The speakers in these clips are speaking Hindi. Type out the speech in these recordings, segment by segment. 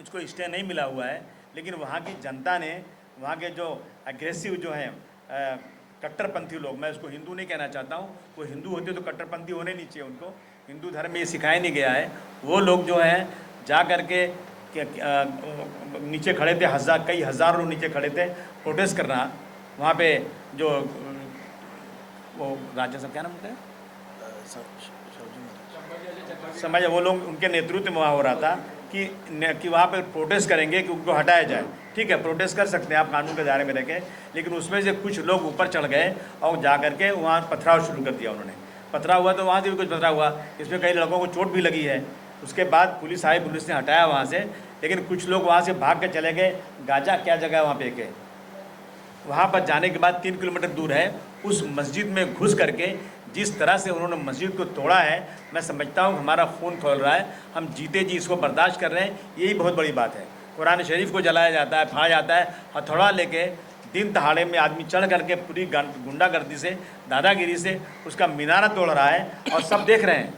उसको स्टे नहीं मिला हुआ है, लेकिन वहाँ की जनता ने, वहाँ के जो एग्रेसिव जो हैं कट्टरपंथी लोग, मैं उसको हिंदू नहीं कहना चाहता हूँ, वो हिंदू होते तो कट्टरपंथी होने नहीं चाहिए, उनको हिंदू धर्म में ये सिखाया नहीं गया है। वो लोग जो हैं जा कर के नीचे खड़े थे, कई हज़ार लोग नीचे खड़े थे प्रोटेस्ट करना। वहाँ पे जो वो राजा साहब क्या नाम होता है, समझ, वो लोग उनके नेतृत्व में वहाँ हो रहा था कि वहाँ पर प्रोटेस्ट करेंगे कि उनको हटाया जाए। ठीक है, प्रोटेस्ट कर सकते हैं आप कानून के दायरे में रह के, लेकिन उसमें से कुछ लोग ऊपर चढ़ गए और जा करके वहाँ पथराव शुरू कर दिया उन्होंने। पथराव हुआ तो वहाँ से भी कुछ पथराव हुआ, इसमें कई लड़कों को चोट भी लगी है। उसके बाद पुलिस आई, पुलिस ने हटाया वहाँ से, लेकिन कुछ लोग वहाँ से भाग के चले गए। गाजा क्या जगह है वहाँ पे के, वहाँ पर जाने के बाद 3 किलोमीटर दूर है, उस मस्जिद में घुस करके जिस तरह से उन्होंने मस्जिद को तोड़ा है, मैं समझता हूँ हमारा खून खौल रहा है। हम जीते जी इसको बर्दाश्त कर रहे हैं, यही बहुत बड़ी बात है। कुरान शरीफ को जलाया जाता है, फाड़ा जाता है, हथौड़ा लेके दिन दहाड़े में आदमी चढ़ करके पूरी गुंडागर्दी से, दादागिरी से उसका मीनारा तोड़ रहा है और सब देख रहे हैं।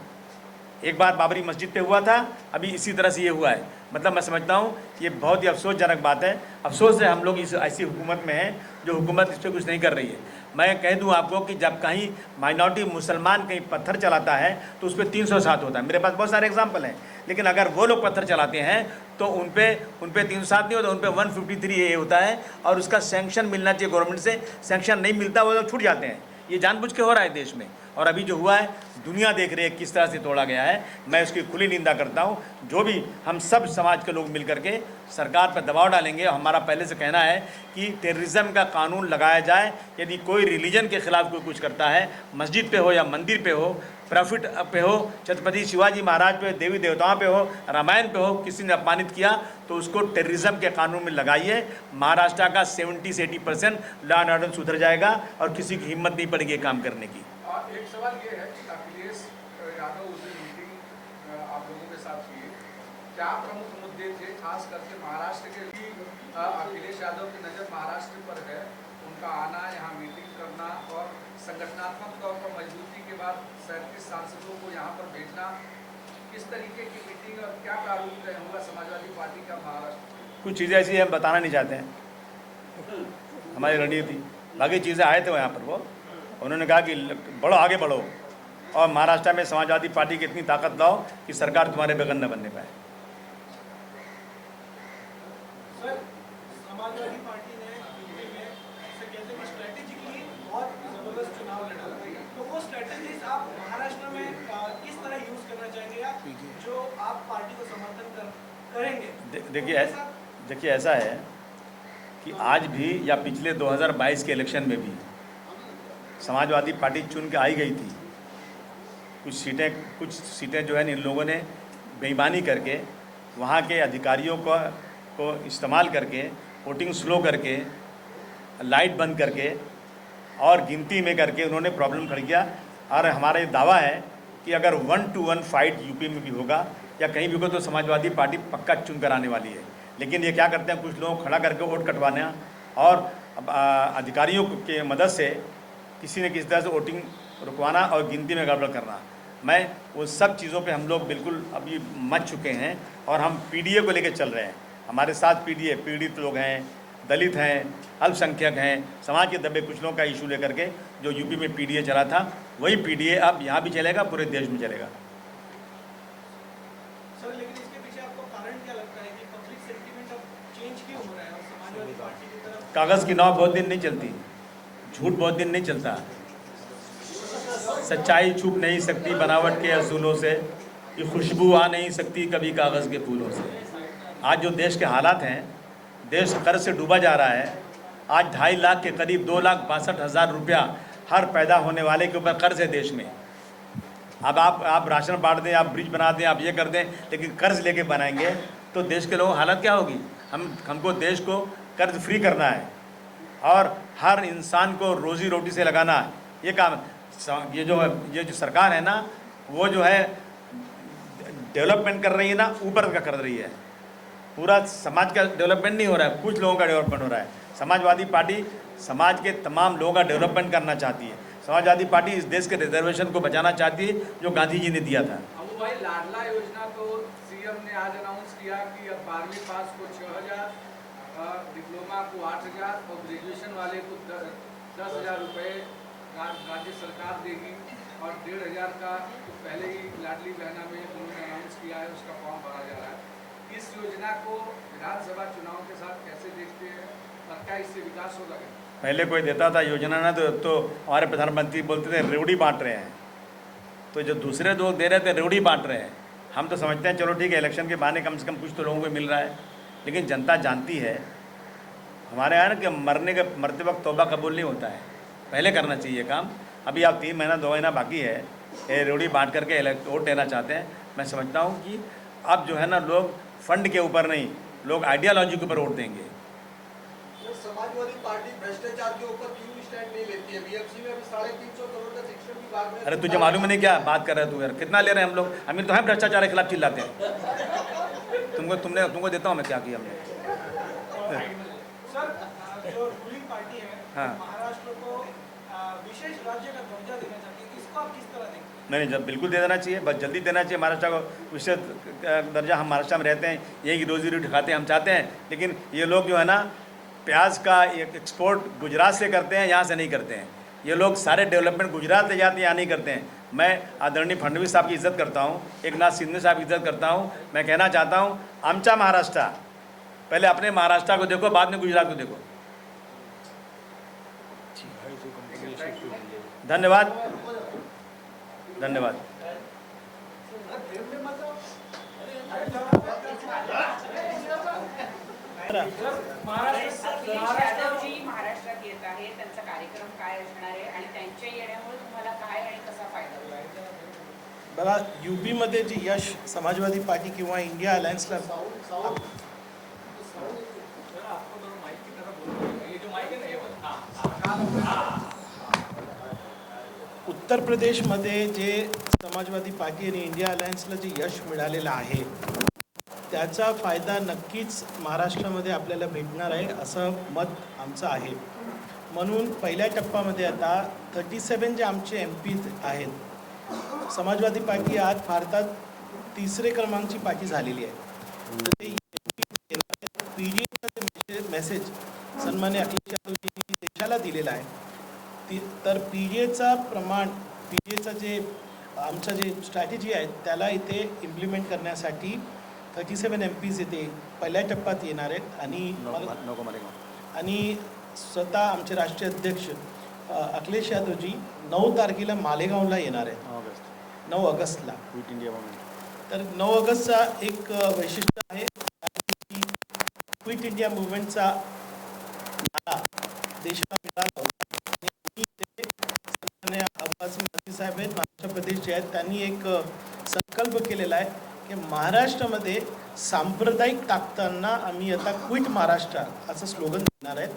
एक बार बाबरी मस्जिद पे हुआ था, अभी इसी तरह से ये हुआ है। मतलब मैं समझता हूँ ये बहुत ही अफसोसजनक बात है। अफसोस है हम लोग इस ऐसी हुकूमत में हैं जो हुकूमत इस पर कुछ नहीं कर रही है। मैं कह दूं आपको कि जब कहीं माइनॉरिटी मुसलमान कहीं पत्थर चलाता है तो उस पर 307 होता है। मेरे पास बहुत सारे एग्जाम्पल हैं, लेकिन अगर वो लोग पत्थर चलाते हैं तो उन पे 307 नहीं होता, उन पे 153 ए होता है और उसका सैंक्शन मिलना चाहिए गवर्नमेंट से। सैंक्शन नहीं मिलता, वो लोग छूट जाते हैं। ये जानबूझ के हो रहा है देश में, और अभी जो हुआ है दुनिया देख रही है किस तरह से तोड़ा गया है। मैं उसकी खुली निंदा करता हूँ। जो भी हम सब समाज के लोग मिल करके सरकार पर दबाव डालेंगे। हमारा पहले से कहना है कि टेररिज्म का कानून लगाया जाए। यदि कोई रिलीजन के खिलाफ कोई कुछ करता है, मस्जिद पे हो या मंदिर पे हो, प्रॉफिट पे हो, छत्रपति शिवाजी महाराज पे, देवी देवताओं पे हो, रामायण पे हो, किसी ने अपमानित किया तो उसको टेररिज्म के कानून में लगाइए। महाराष्ट्र का 70 से 80% लॉ एंड ऑर्डर सुधर जाएगा और किसी की हिम्मत नहीं पड़ेगी काम करने की। एक सवाल ये है कि अखिलेश यादव उस दिन मीटिंग आप लोगों के साथ की, क्या प्रमुख मुद्दे थे? खास करके महाराष्ट्र के लिए अखिलेश यादव की नज़र महाराष्ट्र पर है, उनका आना, यहाँ मीटिंग करना और संगठनात्मक तौर पर मजबूती के बाद 37 सांसदों को यहाँ पर भेजना। किस तरीके की मीटिंग और क्या प्रारूप तय होगा समाजवादी पार्टी का महाराष्ट्र? कुछ चीज़ें ऐसी हम बताना नहीं चाहते हैं, हमारी रणनीति। बाकी चीज़ें आए थे यहाँ पर, वो उन्होंने कहा कि बढ़ो, आगे बढ़ो और महाराष्ट्र में समाजवादी पार्टी की इतनी ताकत लाओ कि सरकार तुम्हारे बगल न बनने पाए। सर, समाजवादी पार्टी ने यूपी में स्ट्रेटेजिकली बहुत जबरदस्त चुनाव लड़ा, तो वो स्ट्रेटेजीज आप महाराष्ट्र में किस तरह यूज करना चाहेंगे या जो आप पार्टी को समर्थन करेंगे? देखिए ऐसा है कि आज भी या पिछले 2022 के इलेक्शन में भी समाजवादी पार्टी चुन के आई गई थी। कुछ सीटें जो है इन लोगों ने बेईमानी करके, वहाँ के अधिकारियों को इस्तेमाल करके, वोटिंग स्लो करके, लाइट बंद करके और गिनती में करके उन्होंने प्रॉब्लम खड़ी किया। और हमारा ये दावा है कि अगर 1-to-1 फाइट यूपी में भी होगा या कहीं भी होगा तो समाजवादी पार्टी पक्का चुन कर आने वाली है। लेकिन ये क्या करते हैं, कुछ लोग खड़ा करके वोट कटवाना और अधिकारियों के मदद से किसी न किसी तरह से वोटिंग रुकवाना और गिनती में गड़बड़ करना। मैं वो सब चीज़ों पे हम लोग बिल्कुल अभी मच चुके हैं और हम पीडीए को लेकर चल रहे हैं। हमारे साथ पीड़ित लोग हैं, दलित हैं, अल्पसंख्यक हैं, समाज के दबे कुछ लोगों का इशू लेकर के जो यूपी में पीडीए चला था, वही पीडीए अब यहाँ भी चलेगा, पूरे देश में चलेगा। सर, लेकिन इसके पीछे आपको कारण क्या लगता है कि पब्लिक सेंटीमेंट अब चेंज क्यों हो रहा है और समाजवादी पार्टी की तरफ? कागज़ की नाव बहुत दिन नहीं चलती, झूठ बहुत दिन नहीं चलता, सच्चाई छुप नहीं सकती बनावट के असूलों से, ये खुशबू आ नहीं सकती कभी कागज़ के फूलों से। आज जो देश के हालात हैं, देश कर्ज से डूबा जा रहा है। आज 2.5 लाख के करीब 2,62,000 रुपया हर पैदा होने वाले के ऊपर कर्ज है देश में। अब आप राशन बांट दें, आप ब्रिज बना दें, आप ये कर दें, लेकिन कर्ज लेके बनाएंगे तो देश के लोगों की हालत क्या होगी? हमको देश को कर्ज फ्री करना है और हर इंसान को रोज़ी रोटी से लगाना है, ये काम। ये जो सरकार है ना, वो जो है डेवलपमेंट कर रही है ना, ऊपर का कर रही है। पूरा समाज का डेवलपमेंट नहीं हो रहा है, कुछ लोगों का डेवलपमेंट हो रहा है। समाजवादी पार्टी समाज के तमाम लोगों का डेवलपमेंट करना चाहती है। समाजवादी पार्टी इस देश के रिजर्वेशन को बचाना चाहती है जो गांधी जी ने दिया था। भाई, लाडला योजना तो सीएम ने आपने आज अनाउंस किया कि अब 12वीं पास को 6,000, डिप्लोमा को 8,000 और ग्रेजुएशन वाले को 10,000 रुपये राज्य सरकार देगी और 1,500 का तो पहले ही लाडली बहना में उन्होंने अनाउंस किया है, उसका फॉर्म भरा जा रहा है। इस योजना को विधानसभा चुनाव के साथ कैसे देखते हैं और क्या इससे विकास होगा? पहले कोई देता था योजना ना तो हमारे प्रधानमंत्री बोलते थे रेवड़ी बांट रहे हैं, तो जो दूसरे लोग दे रहे थे रेवड़ी बांट रहे हैं। हम तो समझते हैं चलो ठीक है, इलेक्शन के बहाने कम से कम कुछ तो लोगों को मिल रहा है, लेकिन जनता जानती है हमारे यहाँ ना कि मरते वक्त तौबा कबूल नहीं होता है, पहले करना चाहिए काम। अभी आप 3 महीना 2 महीना बाकी है, ये रेवड़ी बांट करके वोट लेना चाहते हैं। मैं समझता हूँ कि अब जो है ना लोग फंड के ऊपर नहीं, लोग आइडियालॉजी के ऊपर वोट देंगे। समाजवादी पार्टी भ्रष्टाचार के ऊपर क्यों स्टैंड नहीं लेती है? बीएफसी में अभी 350 करोड़ का शिक्षण विभाग में। अरे तुझे मालूम नहीं क्या बात कर रहे तू यार, कितना ले रहे हैं हम लोग? अमीर तो हैं भ्रष्टाचार के खिलाफ चिल्लाते हैं। तुमको देता हूँ मैं क्या किया हमने। सर, जो रूलिंग पार्टी है हाँ। महाराष्ट्र को विशेष राज्य का दर्जा देना चाहती है, इसको आप किस तरह देखते हैं? नहीं, जब बिल्कुल दे देना चाहिए, बस जल्दी देना चाहिए महाराष्ट्र को विशेष दर्जा। हम महाराष्ट्र में रहते हैं, यही रोजी रोटी खाते हैं, हम चाहते हैं, लेकिन ये लोग जो है ना प्याज का एक्सपोर्ट गुजरात से करते हैं, यहाँ से नहीं करते हैं। ये लोग सारे डेवलपमेंट गुजरात ले जाते हैं, यहाँ नहीं करते हैं। मैं आदरणीय फडणवीस साहब की इज्जत करता हूँ, एकनाथ शिंदे साहब की इज्जत करता हूँ। मैं कहना चाहता हूँ आमचा महाराष्ट्र, पहले अपने महाराष्ट्र को देखो, बाद में गुजरात को देखो। धन्यवाद, धन्यवाद। यादवजी महाराष्ट्रात येत आहे, त्यांचा कार्यक्रम काय असणार आहे आणि त्यांच्या येण्यामुळे तुम्हाला काय आणि कसा फायदा होईल? बघा, यूपीमध्ये जे यश समाजवादी पार्टी किंवा इंडिया अलायन्सला उत्तर प्रदेशमध्ये जे समाजवादी पार्टी आणि इंडिया अलायन्सला जे यश मिळालेलं आहे त्याचा फायदा नक्कीच महाराष्ट्रामध्ये आपल्याला भेटणार आहे असं मत आमचं आहे. म्हणून पहिल्या टप्प्यामध्ये आता 37 जे आमचे MP आहेत, समाजवादी पार्टी आज भारतात 3रे क्रमांकची पार्टी झालेली आहे. तर ते PDAचा जे मेसेज सन्मान्य अखिलेश यादवजींनी देशाला दिलेला आहे, तर PDAचा प्रमाण, PDAचा जे आमचा जे स्ट्रॅटेजी आहे त्याला इथे इम्प्लिमेंट करण्यासाठी 37 MPs इथे पहिल्या टप्प्यात येणार आहेत. आणि स्वतः आमचे राष्ट्रीय अध्यक्ष अखिलेश यादवजी 9 तारखेला मालेगावला येणार आहेत, 9 ऑगस्टला क्विट इंडिया मूवमेंट. तर 9 ऑगस्टचा एक वैशिष्ट्य आहे की क्विट इंडिया मूवमेंटचा नारा देशाला मिळाला होता. अब्बास साहेब आहेत, महाराष्ट्र प्रदेशचे आहेत, त्यांनी एक संकल्प केलेला आहे की महाराष्ट्रामध्ये सांप्रदायिक ताकदांना आम्ही आता क्विट महाराष्ट्र असं स्लोगन देणार आहेत.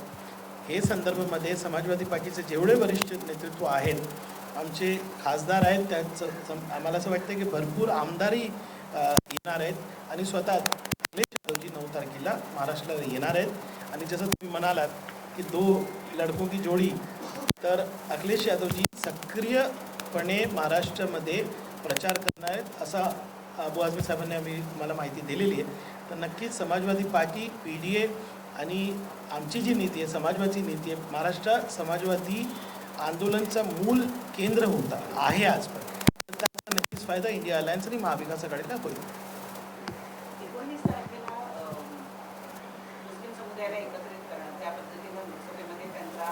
हे संदर्भामध्ये समाजवादी पार्टीचे जेवढे वरिष्ठ नेतृत्व आहेत, आमचे खासदार आहेत, त्यांचं आम्हाला असं वाटतं की भरपूर आमदारही येणार आहेत आणि स्वतः अखिलेश यादवजी 9 तारखेला महाराष्ट्राला येणार आहेत. आणि जसं तुम्ही म्हणालात की 2 लडकों की जोडी, तर अखिलेश यादवजी सक्रियपणे महाराष्ट्रामध्ये प्रचार करणार आहेत असा अबू आझमी साहेबांनी मला माहिती दिलेली आहे. तर नक्कीच समाजवादी पार्टी, PDA आणि आमची जी नीती आहे, समाजवादी नीती आहे, महाराष्ट्र समाजवादी आंदोलनचा मूल केंद्र होता आहे आजपर्यंत, तर त्याचा नक्कीच फायदा इंडिया अलायन्स आणि महाविकास आघाडीला होईल. 19 तारखेला मुस्लिम समुदायाला एकत्रित करणं, त्या पद्धतीनं लोकसभेमध्ये त्यांचा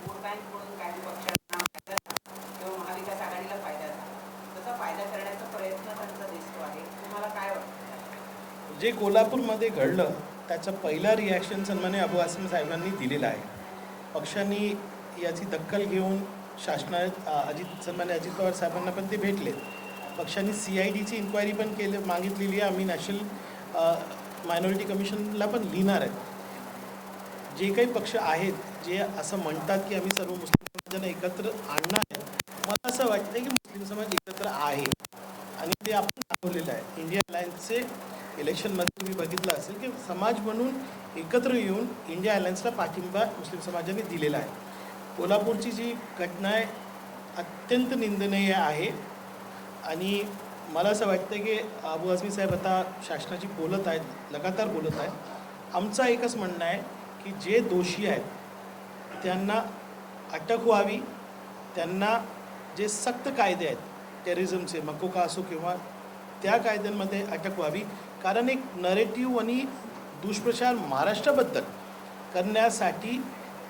वोट बँक म्हणून काही पक्षांना फायदा किंवा महाविकास आघाडीला फायदा झाला, तसा फायदा करण्याचा प्रयत्न त्यांचा दिसतो आहे. तुम्हाला काय वाटतं? जे कोल्हापूरमध्ये घडलं त्याचं पहिला रिॲक्शन सन्मान्य अबू आझमी साहेबांनी दिलेला आहे. पक्षांनी याची दखल घेऊन सन्मान्य अजित पवार साहेबांना पण ते भेटले. पक्षांनी CIDची इन्क्वायरी पण मागितलेली आहे. आम्ही नॅशनल मायनॉरिटी कमिशनला पण लिहिणार आहे. जे काही पक्ष आहेत जे असं म्हणतात की आम्ही सर्व मुस्लिम समाजाला एकत्र आणणार आहे, मला असं वाटतं की मुस्लिम समाज एकत्र आहे आणि ते आपण दाखवलेलं आहे. इंडिया अलायन्सचे इलेक्शनमध्ये तुम्ही बघितलं असेल की समाज म्हणून एकत्र येऊन इंडिया अलायन्सला पाठिंबा मुस्लिम समाजाने दिलेला आहे. कोल्हापूरची जी घटना आहे अत्यंत निंदनीय आहे आणि मला असं वाटतं की अबू आझमी साहेब आता शासनाची बोलत आहेत, लगातार बोलत आहेत. आमचं एकच म्हणणं आहे की जे दोषी आहेत त्यांना अटक व्हावी, त्यांना जे सक्त कायदे आहेत टेररिझमचे, मकोका असो किंवा त्या कायद्यांमध्ये अटक व्हावी. कारण एक नरेटिव्ह आणि दुष्प्रचार महाराष्ट्राबद्दल करण्यासाठी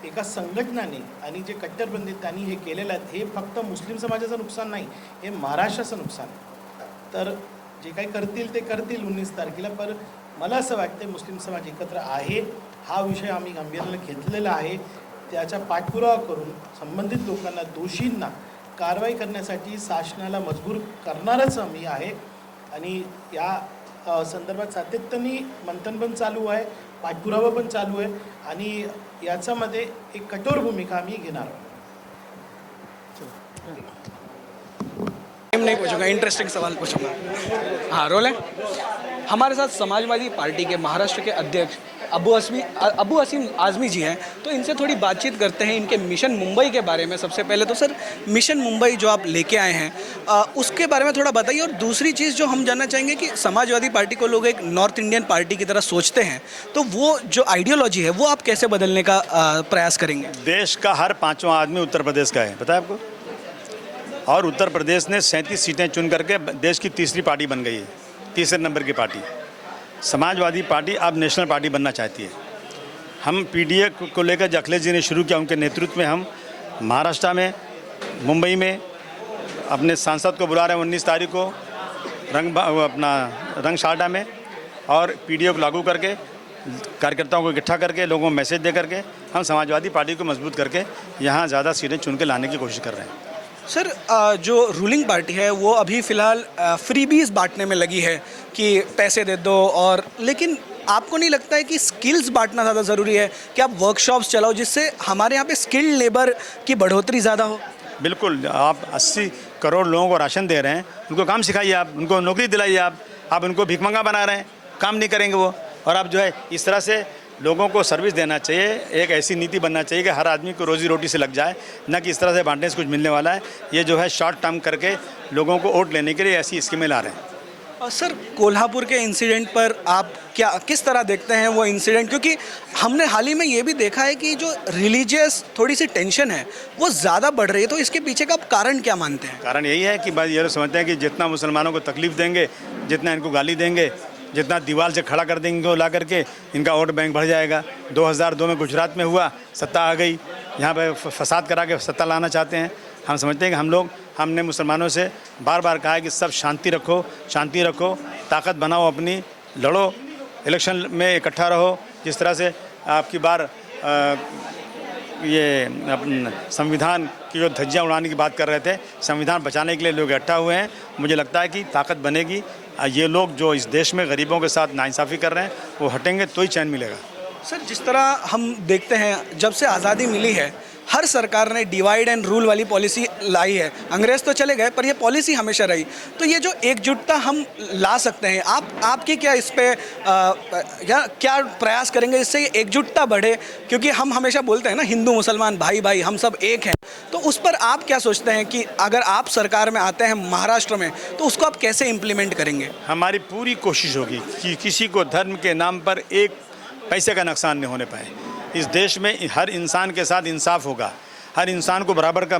एका संघटनाने आणि जे कट्टरपंथी त्यांनी हे केलेलं आहे, हे फक्त मुस्लिम समाजाचं नुकसान नाही, हे महाराष्ट्राचं नुकसान आहे. तर जे काही करतील ते करतील 19 तारखेला, पण मला असं वाटतं मुस्लिम समाज एकत्र आहे, हा विषय आम्ही गांभीर्याने घेतलेला आहे. त्याचा पाठपुरावा करून संबंधित लोकांना, दोषींना कारवाई करण्यासाठी शासनाला मजबूर करणारच आम्ही आहे. आणि या संदर्भात सातत्याने मंथन पण चालू आहे, पाठपुरावा पण चालू आहे आणि याच्यामध्ये एक कठोर भूमिका आम्ही घेणार आहोत. नहीं पूछूंगा, इंटरेस्टिंग सवाल पूछूंगा. हाँ, रोल है. हमारे साथ समाजवादी पार्टी के महाराष्ट्र के अध्यक्ष अबू असीम आज़मी जी हैं, तो इनसे थोड़ी बातचीत करते हैं इनके मिशन मुंबई के बारे में. सबसे पहले तो सर, मिशन मुंबई जो आप लेके आए हैं उसके बारे में थोड़ा बताइए. और दूसरी चीज़ जो हम जानना चाहेंगे कि समाजवादी पार्टी को लोग एक नॉर्थ इंडियन पार्टी की तरह सोचते हैं, तो वो जो आइडियोलॉजी है वो आप कैसे बदलने का प्रयास करेंगे? देश का हर 5वां आदमी उत्तर प्रदेश का है, पता है आपको. और उत्तर प्रदेश ने 37 सीटें चुन करके देश की तीसरी पार्टी बन गई है, तीसरे नंबर की पार्टी. समाजवादी पार्टी अब नेशनल पार्टी बनना चाहती है. हम पीडीए को लेकर जो अखिलेश जी ने शुरू किया, उनके नेतृत्व में हम महाराष्ट्र में, मुंबई में अपने सांसद को बुला रहे हैं 19 तारीख को रंगशाला में, और पीडीए को लागू करके कार्यकर्ताओं को इकट्ठा करके लोगों को मैसेज दे करके हम समाजवादी पार्टी को मजबूत करके यहाँ ज़्यादा सीटें चुन के लाने की कोशिश कर रहे हैं. सर, जो रूलिंग पार्टी है वो अभी फ़िलहाल फ्रीबीज बांटने में लगी है कि पैसे दे दो, और लेकिन आपको नहीं लगता है कि स्किल्स बांटना ज़्यादा ज़रूरी है कि आप वर्कशॉप्स चलाओ जिससे हमारे यहाँ पे स्किल्ड लेबर की बढ़ोतरी ज़्यादा हो? बिल्कुल. आप 80 करोड़ लोगों को राशन दे रहे हैं, उनको काम सिखाइए, आप उनको नौकरी दिलाइए. आप उनको भिखमंगा बना रहे हैं, काम नहीं करेंगे वो. और आप जो है इस तरह से लोगों को सर्विस देना चाहिए. एक ऐसी नीति बनना चाहिए कि हर आदमी को रोजी रोटी से लग जाए, न कि इस तरह से बांटने से कुछ मिलने वाला है. ये जो है शॉर्ट टर्म करके लोगों को वोट लेने के लिए ऐसी स्कीमें ला रहे हैं. और सर, कोल्हापुर के इंसिडेंट पर आप किस तरह देखते हैं वो इंसिडेंट? क्योंकि हमने हाल ही में ये भी देखा है कि जो रिलीजियस थोड़ी सी टेंशन है वो ज़्यादा बढ़ रही है, तो इसके पीछे का कारण क्या मानते हैं? कारण यही है कि बस ये समझते हैं कि जितना मुसलमानों को तकलीफ़ देंगे, जितना इनको गाली देंगे, जितना दीवार से खड़ा कर देंगे वो ला करके, इनका वोट बैंक बढ़ जाएगा. 2002 में गुजरात में हुआ, सत्ता आ गई, यहाँ पे फसाद करा के सत्ता लाना चाहते हैं. हम समझते हैं कि हमने मुसलमानों से बार बार कहा है कि सब शांति रखो, ताकत बनाओ अपनी, लड़ो, इलेक्शन में इकट्ठा रहो. जिस तरह से आपकी बार ये संविधान की जो धज्जियाँ उड़ाने की बात कर रहे थे, संविधान बचाने के लिए लोग इकट्ठा हुए हैं. मुझे लगता है कि ताकत बनेगी. ये लोग जो इस देश में गरीबों के साथ नाइंसाफ़ी कर रहे हैं वो हटेंगे तो ही चैन मिलेगा. सर, जिस तरह हम देखते हैं जब से आज़ादी मिली है, हर सरकार ने डिवाइड एंड रूल वाली पॉलिसी लाई है. अंग्रेज़ तो चले गए पर ये पॉलिसी हमेशा रही. तो ये जो एकजुटता हम ला सकते हैं, आपकी क्या इस पे या क्या प्रयास करेंगे जिससे ये एकजुटता बढ़े? क्योंकि हम हमेशा बोलते हैं ना, हिंदू मुसलमान भाई भाई हम सब एक हैं. तो उस पर आप क्या सोचते हैं कि अगर आप सरकार में आते हैं महाराष्ट्र में, तो उसको आप कैसे इम्प्लीमेंट करेंगे? हमारी पूरी कोशिश होगी कि किसी को धर्म के नाम पर एक पैसे का नुकसान नहीं होने पाए. इस देश में हर इंसान के साथ इंसाफ होगा, हर इंसान को बराबर का,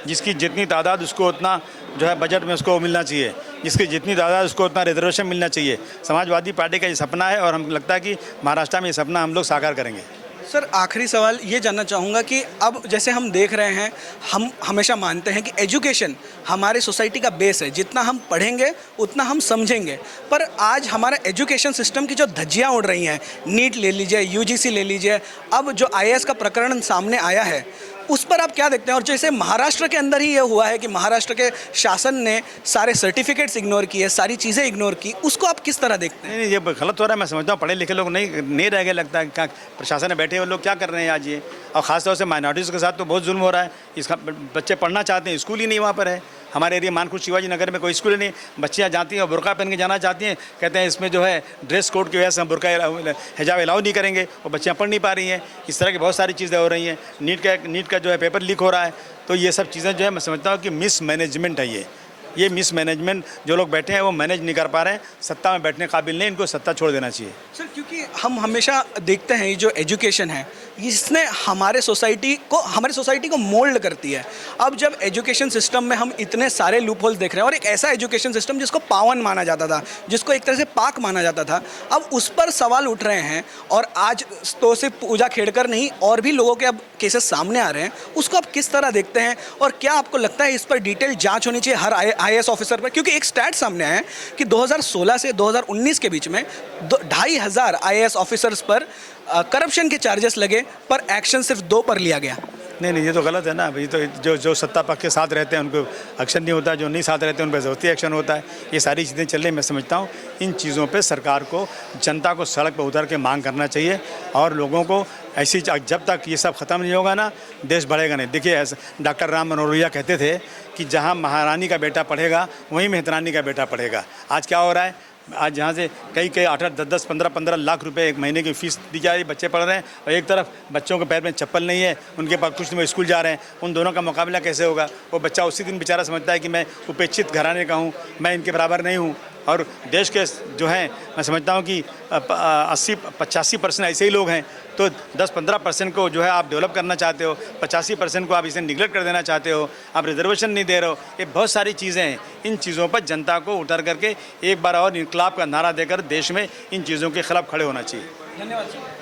जिसकी जितनी तादाद उसको उतना जो है बजट में उसको मिलना चाहिए, जिसकी जितनी तादाद उसको उतना रिजर्वेशन मिलना चाहिए. समाजवादी पार्टी का ये सपना है और हम लगता है कि महाराष्ट्र में ये सपना हम लोग साकार करेंगे. सर, आखिरी सवाल ये जानना चाहूँगा कि अब जैसे हम देख रहे हैं, हम हमेशा मानते हैं कि एजुकेशन हमारे सोसाइटी का बेस है. जितना हम पढ़ेंगे उतना हम समझेंगे. पर आज हमारे एजुकेशन सिस्टम की जो धज्जियाँ उड़ रही हैं, नीट ले लीजिए, यूजीसी ले लीजिए, अब जो आईएएस का प्रकरण सामने आया है, उस पर आप क्या देखते हैं? और जैसे महाराष्ट्र के अंदर ही ये हुआ है कि महाराष्ट्र के शासन ने सारे सर्टिफिकेट्स इग्नोर किए, सारी चीज़ें इग्नोर की, उसको आप किस तरह देखते हैं? नहीं, ये गलत हो रहा है. मैं समझता हूँ पढ़े लिखे लोग नहीं रह गए. लगता है क्या प्रशासन में बैठे हुए लोग क्या कर रहे हैं आज ये. और ख़ासतौर से माइनॉरिटीज़ के साथ तो बहुत जुल्म हो रहा है. इसका बच्चे पढ़ना चाहते हैं, स्कूल ही नहीं वहाँ पर है. हमारे एरिया मानकुट शिवाजी नगर में कोई स्कूल नहीं. बच्चियाँ जाती हैं और बुर्का पहन के जाना चाहती हैं, कहते हैं इसमें जो है ड्रेस कोड की वजह से हम बुर्का हिजाब अलाउ नहीं करेंगे, और बच्चियाँ पढ़ नहीं पा रही हैं. इस तरह की बहुत सारी चीज़ें हो रही हैं. नीट का जो है पेपर लीक हो रहा है. तो ये सब चीज़ें जो है मैं समझता हूँ कि मिसमैनेजमेंट है ये. ये मिसमैनेजमेंट जो लोग बैठे हैं वो मैनेज नहीं कर पा रहे हैं, सत्ता में बैठने काबिल नहीं, इनको सत्ता छोड़ देना चाहिए। सर क्योंकि हम हमेशा देखते हैं ये जो एजुकेशन है इसने हमारे सोसाइटी को मोल्ड करती है। अब जब एजुकेशन सिस्टम में हम इतने सारे लूप होल्स देख रहे हैं और एक ऐसा एजुकेशन सिस्टम जिसको पावन माना जाता था, जिसको एक तरह से पाक माना जाता था, अब उस पर सवाल उठ रहे हैं। और आज तो सिर्फ पूजा खेड़कर नहीं और भी लोगों के अब केसेस सामने आ रहे हैं, उसको आप किस तरह देखते हैं और क्या आपको लगता है इस पर डिटेल जांच होनी चाहिए हर IAS ऑफिसर पर? क्योंकि एक स्टैट सामने आया है कि 2016 से 2019 के बीच में 2500 IAS ऑफिसर्स पर करप्शन के चार्जेस लगे, पर एक्शन सिर्फ 2 पर लिया गया। नहीं, ये तो गलत है ना। अभी तो जो सत्ता पक्ष के साथ रहते हैं उनको एक्शन नहीं होता, जो नहीं साथ रहते हैं उन पर ज़बरदस्ती एक्शन होता है। ये सारी चीज़ें चल रही, मैं समझता हूँ इन चीज़ों पे सरकार को, जनता को सड़क पर उतर के मांग करना चाहिए और लोगों को ऐसी, जब तक ये सब ख़त्म नहीं होगा ना, देश बढ़ेगा नहीं। देखिए, ऐसा डॉक्टर राम मनोहर लोहिया कहते थे कि जहाँ महारानी का बेटा पढ़ेगा वहीं मेहतरानी का बेटा पढ़ेगा। आज क्या हो रहा है? आज जहाँ से कई 8-8, 10-10, 15-15 लाख रुपए एक महीने की फ़ीस दी जा रही, बच्चे पढ़ रहे हैं और एक तरफ बच्चों के पैर में चप्पल नहीं है, उनके पास कुछ नहीं, स्कूल जा रहे हैं। उन दोनों का मुकाबला कैसे होगा? वो बच्चा उसी दिन बेचारा समझता है कि मैं उपेक्षित घराने का हूँ, मैं इनके बराबर नहीं हूँ। और देश के जो हैं, मैं समझता हूँ कि 80-85% ऐसे ही लोग हैं, तो 10-15% को जो है आप डेवलप करना चाहते हो, 85% को आप इसे निगलेक्ट कर देना चाहते हो, आप रिजर्वेशन नहीं दे रहे हो। ये बहुत सारी चीज़ें हैं। इन चीज़ों पर जनता को उतर करके एक बार और इनकलाब का नारा देकर देश में इन चीज़ों के खिलाफ खड़े होना चाहिए। धन्यवाद।